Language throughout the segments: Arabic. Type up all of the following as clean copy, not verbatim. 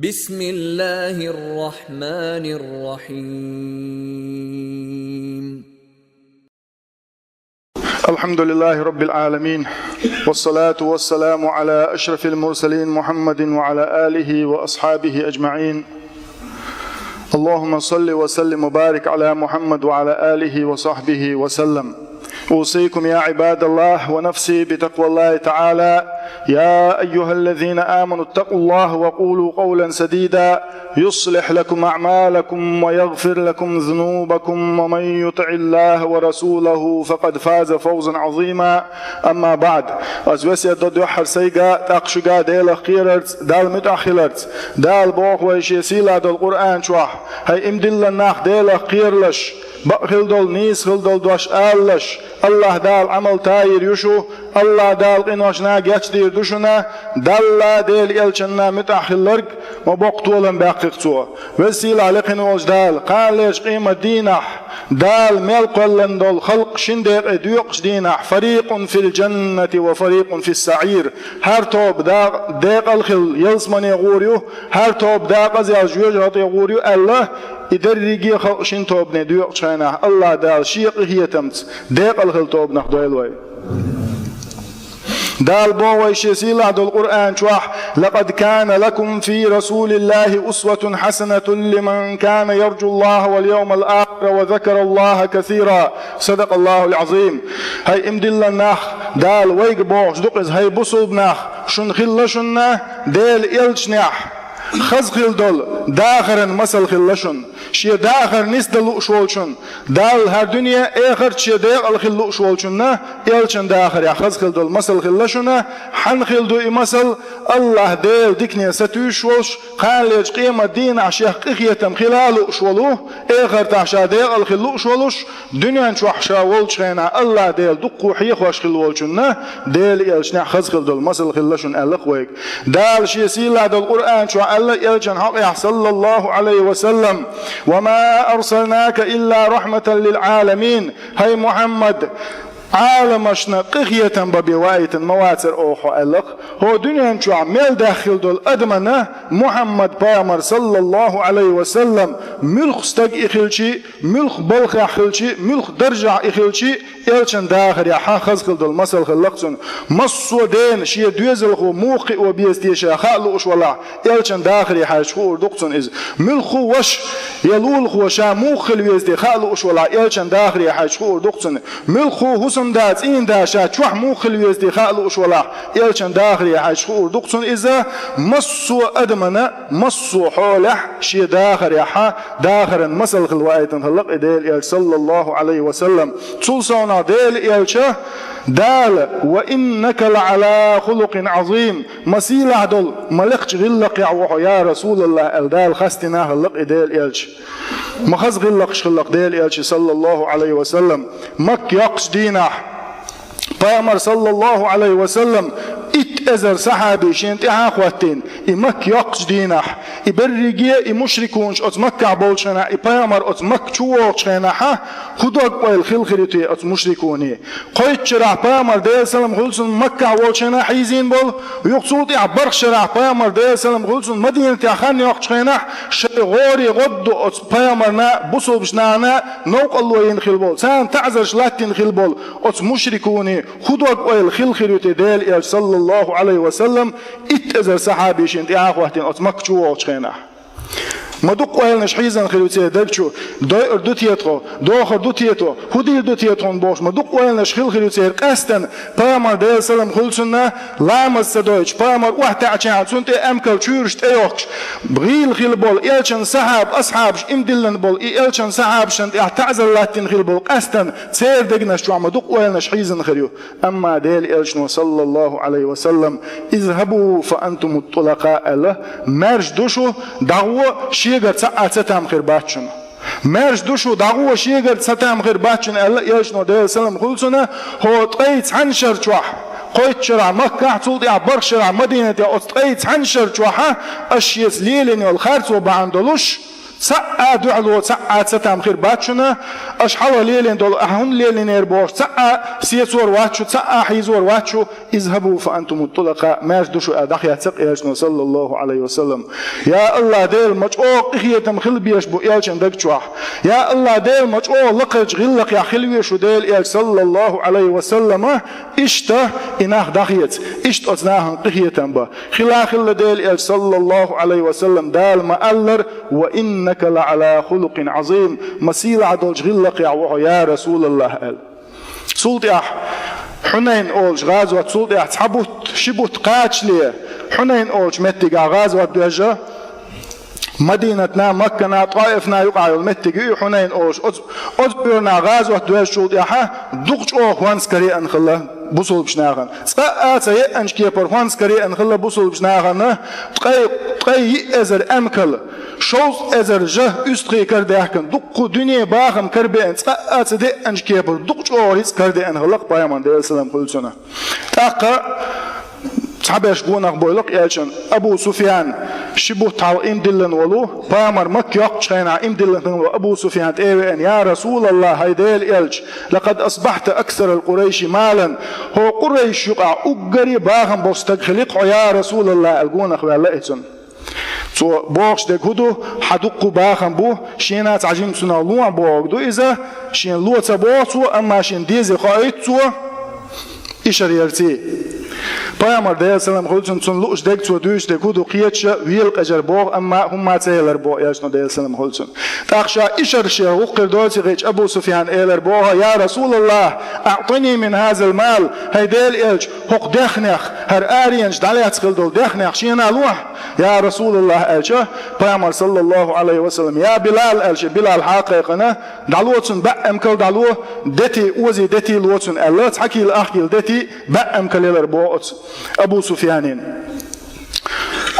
بسم الله الرحمن الرحيم. الحمد لله رب العالمين، والصلاة والسلام على أشرف المرسلين محمد وعلى آله وأصحابه أجمعين. اللهم صل وسلم وبارك على محمد وعلى آله وصحبه وسلم. أوصيكم يا عباد الله ونفسي بتقوى الله تعالى. يا أيها الذين آمنوا اتقوا الله وقولوا قولا سديدا يصلح لكم أعمالكم ويغفر لكم ذنوبكم، ومن يطع الله ورسوله فقد فاز فوزا عظيما. أما بعد، أزوسي ضد يحر سيقا تقشقا ديل خيرت دال متأخلت دال بوخ ويشيسيلا دال القرآن شوح هاي امدل الناخ ديل خيرلش بأخل دول نيس خل دول دوش آلش. الله دال عمل تاير يشو، الله دال قنوشنا جاتدير دوشنا دال ديل إلشنا متأخلرق وبقتولا باقيقتوا وسيل عليقن وجدال قال ليش قيمة دينح دال ملقلن دول خلق شندق ديوقش دينح فريق في الجنة وفريق في السعير. هر توب داق الخل يلسمني غوريو، هر توب داق زي الجوج غوريو الله إدريجي خلق شن توب نديوقش خينا الله دال شيق هي تمت داق الخل توب نخدويلوي دال بوي شيسيلا دول القرآن شوح لقد كان لكم في رسول الله أسوة حسنة لمن كان يرجو الله واليوم الآخر وذكر الله كثيرا. صدق الله العظيم. هاي امدل الناخ دال ويق بوش دقز هاي بصل بناخ شن خلشنا ديل إلشناح خزخل دول داخرن مسل خلشن شي داخر نسدل شولشن دال هر دنيا اخر شي داخل خل شولشن يلشن داخر يا خزخل دول مسل خلشن حن خل دو مسل الله ديل دكني ستوشوش قالج قيمة دين عشيخ قخيتم خلال شولو اخر تعشا داخل خل شولش دنيا نشوح شاولشنا الله ديل دقو حيخ واش خلولشن ديل يلشن خزخل دول مسل خلشن الخويك دال شي سيلا دول القرآن شو الله يلشن حق صلى الله عليه وسلم وما أرسلناك إلا رحمة للعالمين. هاي محمد عالمشنا قخية ببواية مواتر أوحو ألق هو دنيا نشو عمال داخل دول أدمنا محمد بامر صلى الله عليه وسلم ملخ استق إخلشي ملخ بلخ إخلشي ملخ درجع إخلشي إلشن داخل يا حاخز خل دول مسل خلقتن مصو دين شي دوزل خو موقع وبيستيشا خالو أش ولا إلشن داخل يا حاج خو دقتن إز ملخ وش يلول خو شا موخل ويستي خالو أش ولا إلشن داخل يا حاج خو دقتن ملخ حسن دات إن داشا شوح موخل ويستي خالو أش ولا إلشن داخل يا حاج خو دقتن إذا مصو أدمنا مصو حولح شي داخل يا حا داخل مسل خلوايتن خلق إديل صلى الله عليه وسلم تصلصون ديل إلشة دال وإنك لعلى خلق عظيم. مسيل عدل ملقش غلق يعوح يا رسول الله الدال خستنا خلق ديل إلش مخز غلقش خلق ديل إلش صلى الله عليه وسلم مك يقش دينح بامر صلى الله عليه وسلم ازر صحابي شنت اخواتين مك يقش دينح برجيه مشركونش ات مكه بولشنا بامر ات مك چوچنا خدوق ويل خلخريتي ات مشركوني قيت شرع بامر ده سلام خلصن مكه بولشنا حيزين بول يقصود عبر شرع بامر ده سلام خلصن مدينه اخن يقشنا غوري غد ات بامرنا بوسوبشنا نوق الله ينخل بول سان تعذرش لاتين خل بول ات مشركوني خدوق ويل خلخريتي دال صلى الله عليه وسلم اتأذر صحابي شنت اخواتين اتمك چو وچخينا مدوق وهلنش حيزن خلوتي دبچو داير دوتيتو داخر دوتيتو خدي دوتيتون باش مدوق وهلنش خلوتي قستن بامر ده سلام خلصنا لامس دويش بامر واحد عشان سنت امكل چورشت ايوكش بغيل خلبول الشن صحاب اصحابش امدلن بول الشن صحاب شنت اعتذر لاتين خلبول قستن سير دغنش شو مدوق وهلنش حيزن خليو اما ديل الشن صلى الله عليه وسلم اذهبوا فانتم الطلقاء له مرج دوشو دعوه شيغر ساعتام خير باتشن مرج دوشو دعوه شيغر ساعتام خير باتشن الله يشنو ده سلام خلصنا هو طيت عنشر شوح قيت شرع مكة تولد عبر شرع مدينة أتقيت عنشر شوحة أشيس ليلين والخارج وبعندلوش ساعة دعلو ساعة ستام خير باتشنا أشحال ليلين دول أهون ليلين يربوش ساعة سيسور واتشو ساعة حيزور واتشو اذهبوا فأنتم الطلقاء ماش دوشو أدخيا تقياشنا صلى الله عليه وسلم يا الله ديل مجعوق إخيتم خلبيش بو إيالشن دكتوح يا الله ديل مجعوق لقج غلق يا خلويشو ديل إيال صلى الله عليه وسلم إشته إناخ دخيت إشت أتناهن قخيتم با خلاخ اللي ديل إيال صلى الله عليه وسلم دال ما ألر وإن إنك لعلى خلق عظيم مسيل عدولج غلق يا رسول الله قال سلطة حنين أولج غازوة سلطة تحبوت شبوت قاتلية حنين أولج متقع غازوة دوجة مدينتنا مكنا طائفنا يقع المتقع حنين أولج أذبرنا غازوة دوجة سلطة دقج أوه وانسكري أنخله بوصل بشناغن سقاط يأنش كي برفانس كري أن خلا بوصل بشناغن تقي أزر أمكل شوز أزر جه أستري كردهكن دق دنيا باهم كربين سقاط ده أنش كي بر دق جوريس كرده أن خلق بايمان ده السلام كلنا تاقة صحابيش قوناق بويلق يالشن أبو سفيان شبه تعال إمدلن ولو بامر مك يقشينا إمدلن أبو سفيان تأوين يا رسول الله هيديل يالش لقد أصبحت أكثر القريش مالا هو قريش يقع أقري باهم بوستقخلق يا رسول الله القوناق واللئتن سو بوخش دك هدو حدق باهم بو شينات عجين سنا لوع بوغ دو إذا شين لوع بوغ أما شين ديزي خايت سو إشار يلتي Peygamber de selam hulsun sun luş dek su düş de kudu qiyetşe wil qajar bo amma humma taylar bo yaşno de selam hulsun taqsha ishar shi uqir doti geç Abu Sufyan eler bo ya Rasulullah a'tini min hadha al-mal haydel elch huq dakhnakh har ariyanj dalat qildol dakhnakh shina luh ya Rasulullah elcha Peygamber sallallahu aleyhi ve sellem ya Bilal elcha Bilal haqiqana dalotsun ba'am kal dalu deti uzi deti lotsun Allah hakil akhil deti ba'am kaler bo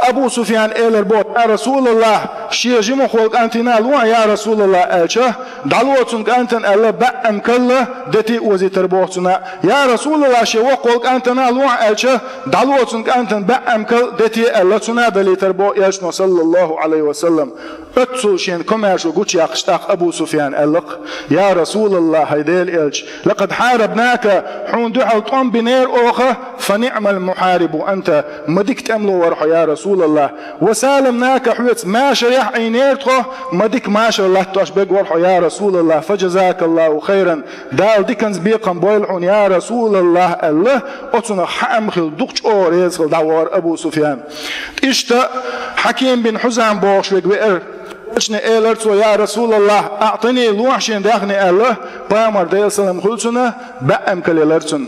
أبو سفيان إلر بوت يا رسول الله شيء جمع خلق أنتنا لوا يا رسول الله ألشه دلوتون أنتن الله بأم كله دتي وزي تربوتنا يا رسول الله شيء وخلق أنتنا لوا ألشه دلوتون أنتن بأم كل دتي الله تنا دلي تربو يشنا صلى الله عليه وسلم أتصل شين كماشو قوتش يقشتاق أبو سفيان ألق يا رسول الله هيديل إلش لقد حاربناك حون دعوت بنير أوخه فنعم المحارب أنت مديك تأملو ورح يا رسول الله وسالمناك حوت ما شريح عينيرتو مديك ما شاء الله تشبق ورح يا رسول الله فجزاك الله خيرا دال ديكنز بيقن بويلحون يا رسول الله الله أتنا حامخل دقش أوريز دعوار أبو سفيان إشتا حكيم بن حزام بوشوك بئر اشنا إيلرتو يا رسول الله أعطني لوحشين داخني الله بامر ديل سلام خلصنا بأم كليلرتن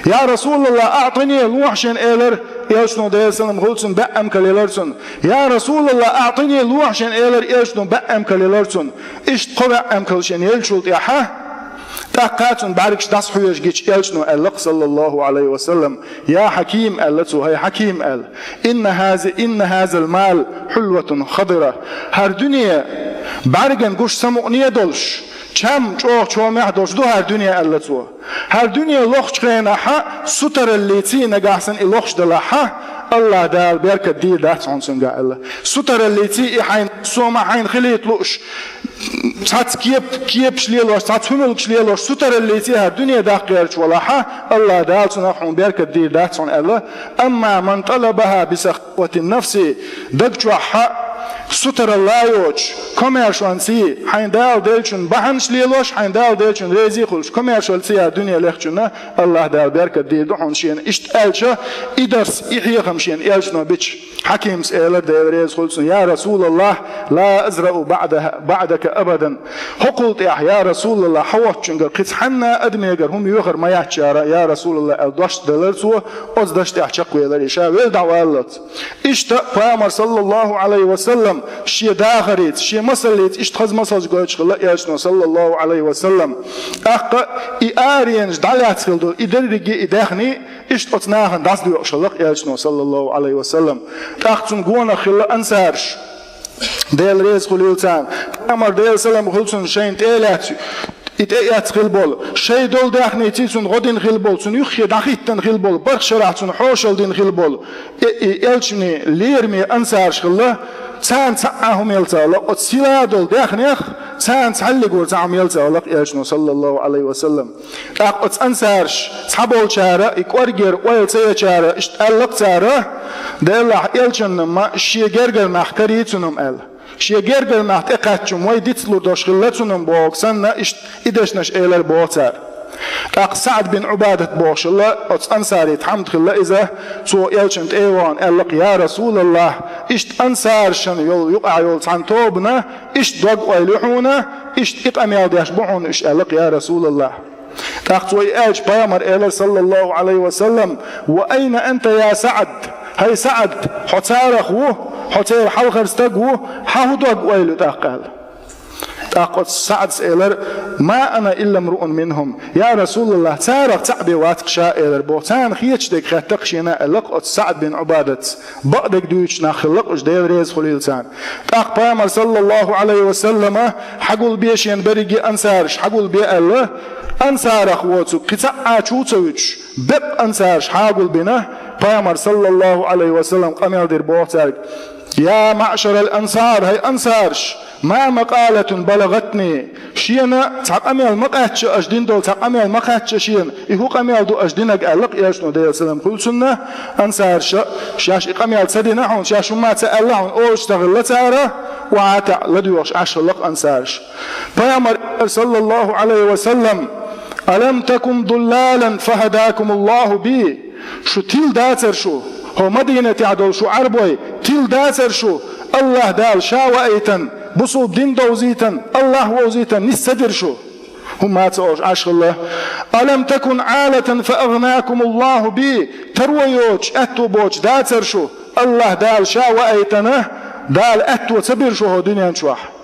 يا رسول الله أعطني لوحشين إيلر يشنو ديل سلام خلصن بأم كليلرتن يا رسول الله أعطني لوحشين إيلر يشنو بأم كليلرتن إشت قبع أم كلشين يلشلت يا ها تاقاتن باركش داس حويش جيش يلشنو ألق صلى الله عليه وسلم يا حكيم ألتو هي حكيم أل إن هذا المال حلوة خضرة هر دنيا بارغن قوش سمؤنية دولش چم چوه محدوش دو هر دنيا ألتو هر دنيا لوخش خينا حا ستر الليتي نقاحسن إلوخش دلا حا الله دال بيركة دي دات عنسن قال الله ستر الليتي إحين سوما حين خليت لوش سات كيب شليلوش سات هملك شليلوش ستر الليتي هر دنيا داقيرش ولا حا الله دال سنحون بيركة دي دات عن الله أما من طلبها بسخوة النفس دقشو حا ستر الله يوش كوميرشوان سي حين دال ديلشن بحنش ليلوش حين دال ديلشن ريزي خلش كوميرشوال سي الدنيا لخشنا الله دال بيركة دي دحون شين اشت ألشا إدرس إحيخم شين إلشنا بيش حكيم سئلة ديل ريز خلصن يا رسول الله لا أزرع بعدك أبدا حقلت يا رسول الله حوات شنقر قيت حنا أدميقر هم يوخر ما يحشارا يا رسول الله الدشت دلرسو أزدشت يحشق ويلريشا ويلدعو ألت اشت فامر صلى الله عليه وسلم شي داخريت شي مسليت اشتخز مسلج قوش خلا ياشنو صلى الله عليه وسلم اقا ايارينج دالات خلدو ادرغي ادخني اشتوتناهن داس دو خلق ياشنو صلى الله عليه وسلم تاختن غونا خلا انسارش ديل ريز خليلتان امر ديل سلام خلصن شين تيلات إتأيات خلبول شيء دول داخني تيسون غدين خلبول سون يخي داخيتن خلبول برخ شرعتون حوشل دين خلبول إلشني ليرمي أنسارش خلا سان تعهم يلتالق وتسيلادول داخنيخ سان تعلقوا تعم يلتالق يلشنو صلى الله عليه وسلم أقط أنسارش تحبول شارة يكورجر ويلتيا شارة اشتألق شارة ده الله يلشن ما شيء جرجر نحكريتنهم أل شيء جرجر نحتقاتشم ويدتلو دشغلتنهم بوكسنا إدشنش إيلر بوتر أق سعد بن عبادة بوش الله أنصاري تحمد الله إذا سو يلشنت إيوان قال يا رسول الله إشت أنصار شن يقع يول عن توبنا إشت دوق ويلحونا إشت إقام يالديش بوحون إش قال يا رسول الله تاقتوي إيش بيامر إيلر صلى الله عليه وسلم وأين أنت يا سعد هاي سعد حتارخ وو حتير حلخرستق وو حاهو دوق ويلو تاقال تاقت سعد سئلر ما أنا إلا امرؤ منهم يا رسول الله تارق تعبي واتق شائلر بوتان خيتش ديك خاتقشينا لقت سعد بن عبادة بقدك دويش ناخلق اش ديل ريز خليلتان تاق بيامر صلى الله عليه وسلم حقول بيشين بريجي أنسارش حقول بي الله أنسار أخواتو قطع چوتوش بب أنسارش حقول بنا بيامر صلى الله عليه وسلم قميل دير بوتارك يا معشر الأنصار هاي أنصارش ما مقالة بلغتني شينا تعقمي المقاتش أجدين دول تعقمي المقاتش شين إهو قمي دو أجدينك ألق ياشنو دي السلام كل سنة أنصار شاش إقمي السدينا حون شاش ما تألعون أو اشتغل لتارة وعاتع لديوش عشر لق أنصارش بيامر صلى الله عليه وسلم ألم تكن ضلالا فهداكم الله بي شو تيل داتر شو هو مدينة عدول شو عربوي تيل داتر شو الله دال شاوئيتا بصوب دين دوزيتا الله وزيتا نستدر شو هم ما تقولش عشر الله ألم تكن عالة فأغناكم الله بي ترويوش أتو بوش داتر شو الله دال شاوئيتنا دال أتو تبر شو هو دنيا نشوح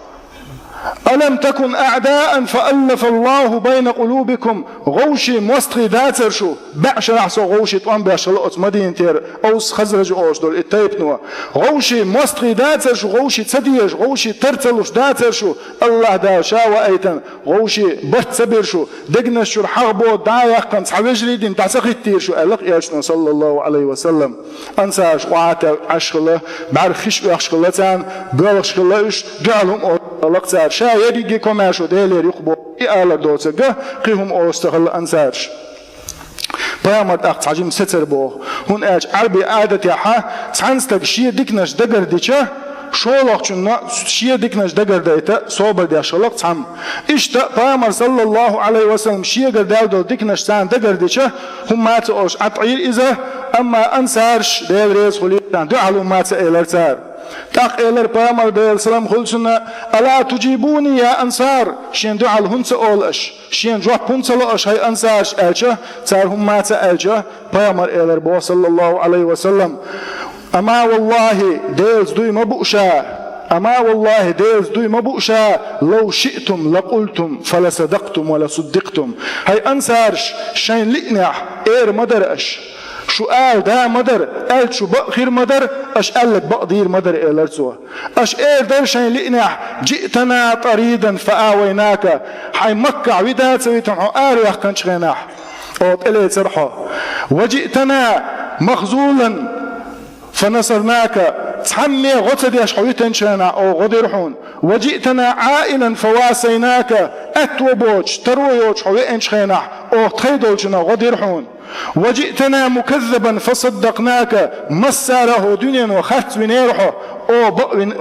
ألم تكن أعداء فألف الله بين قلوبكم غوشي مستغي داتر شو بعشر أحسو غوشي طوان باشلقت مدين تير أوس خزرج أوش دول التايبنوا غوشي مستغي داتر شو غوشي تسديش غوشي ترتلوش داتر شو الله دا شاوى أيتن غوشي بات سبير شو دقنا شو حغبو دايق كان سحويج ليدين تعسقي تير شو ألق ياشنا صلى الله عليه وسلم أنساش وعاتا عشقله بعرخش ويخشقلتان بلغشقلهش جعلهم ألق شايدي كوماشو ديلير يقبو إيالا دوتسقه قيهم أوستغل أنسارش بيامد أخت عجيم ستر بوه هون اج عربي عادة يحا تعنستك شيه ديكناش دقر ديچه شولق چنا شيه ديكناش دقر ديتا صوبر دي شولق تام اشتا بيامر صلى الله عليه وسلم شيه قردال دول ديكناش تان دقر ديچه هم مات اوش عطعير إذا أما أنسارش ديل ريز خليتان دو علو مات إيلر تار تاق إيلر بيامر ديل السلام خلصنا ألا تجيبوني يا أنصار شين دو على هنس أولش شين جواب هنس لأش هاي أنصارش ألجه تار هم مات ألجه بيامر إيلر بو صلى الله عليه وسلم أما والله ديلز دوي مبؤشا أما والله ديلز دوي مبؤشا لو شئتم لقلتم فلصدقتم ولا صدقتم هاي أنصارش شين لئنح إير مدرش شو قال ده مدر قال شو بأخير مدر أش قال لك بقدير مدر إيلر سوا أش إير درشين لئنح جئتنا طريدا فآويناك حي مكة عويدات سويتم عقاريخ كانش غيناح قوت إلي ترحو وجئتنا مخزولا فنصرناك تحمي غتدي أشحويتن شنا أو غديرحون وجئتنا عائلا فواسيناك أتوبوش ترويوش حويتن شنا أو تخيدوشنا غديرحون وجئتنا مكذبا فصدقناك مساره دنيا وخت بنيرحه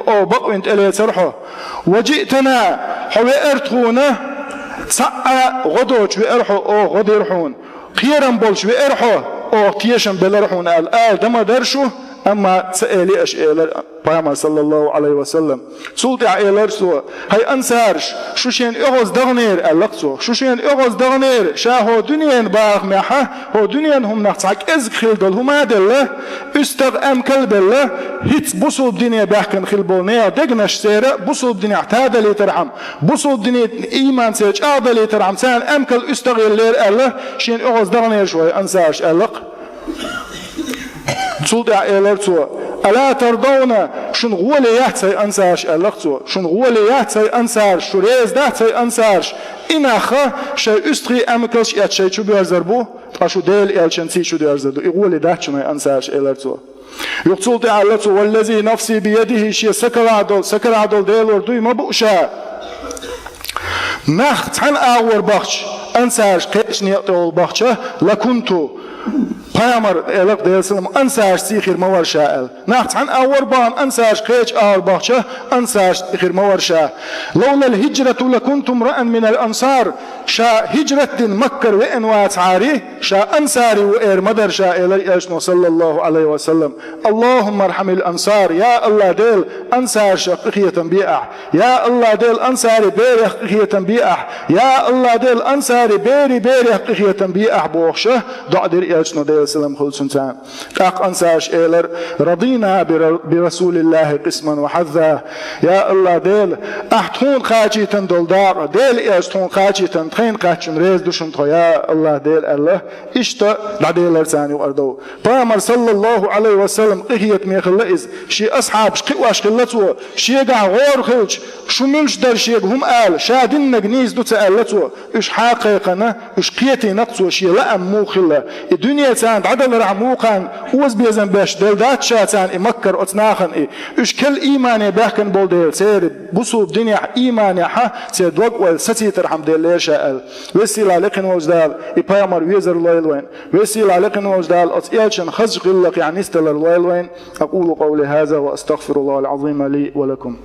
أو بقوين إلي ترحه وجئتنا حويرتخونه سعى غدوش بإرحه أو غديرحون خيرا بولش بإرحه أو تيشن بلرحون الآل دم درشه أما سألي أش إيلر بيامر صلى الله عليه وسلم سلطع إيلر سوا هاي أنسارش شو شين إغوز دغنير ألقصو شو شين إغوز دغنير شاهو دنيان باغ محا هو دنيان هم نحتاك إزق خلدل هما دله استغ أم كالبله هيت بصو الدنيا باحكن خلبونيا دقناش سيرا بصو الدنيا اعتاد لي ترحم بصو الدنيا إيمان سيرج أعد لي ترحم سان أم كال استغ اللير أله شين إغوز دغنير شوي أنسارش ألق تلطع إيلرتوا ألا ترضون شن غولي يحتي أنسارش ألقتوا شن غولي يحتي أنسارش شو ريز دحتي أنسارش إناخا شي أستغي أمكلش يات شي شو بيرزربو شو ديل إلشنسي شو بيرزردو إغولي دحتشنا أنسارش إيلرتوا يقول تعالى والذي نفسي بيده شيء سكر عدل ديلور دوي ما بقشا نخت عن أول بخش أنساش قيش نيقتل بخشه لكنتو Peygamber elak deyilsin ansar sihir mawar sha'al naht an awar ban ansar qech al bahcha ansar sihir mawar sha lawla al hijratu lakuntum ra'an min al ansar sha hijratin makkar wa anwa ta'ari sha ansari wa er madar sha ilay ashna sallallahu alayhi wa sallam allahumma arham al ansar ya allah del ansar shaqiyatan bi'ah ya allah del ansari bari qiyatan bi'ah ya allah del ansari bari qiyatan bi'ah bokhsha da'dir ashna السلام خلصن تان كاق أنساش إيلر رضينا برسول الله قسما وحذا يا الله ديل أحتون خاجي تندل دار ديل إيشتون خاجي تنتخين قاتشن ريز دوشن تو يا الله ديل الله إشتا لعديل لرساني وأردو بامر صلى الله عليه وسلم قهيت ميخل لئز شي أصحاب شقواش خلتو شي قاع غور خلش شو منش در شي هم قال شادين نجنيز دو تقالتو إش حقيقنا إش قيتي نقصو شي لأم مو خلا الدنيا تان عدل رعموقان وز بيزن باش دل دات شاتان يمكر اتناخن اش كل ايماني باكن بول ديل سير بصوب دنيا ايماني ها سيد وقوال ستي ترحم ديل لير شاء وسيل عليكن وجدال ايبايمر ويزر لويلوين وسيل عليكن وجدال اتيالشن خزق لك يعني استل لويلوين اقول قولي هذا واستغفر الله العظيم لي ولكم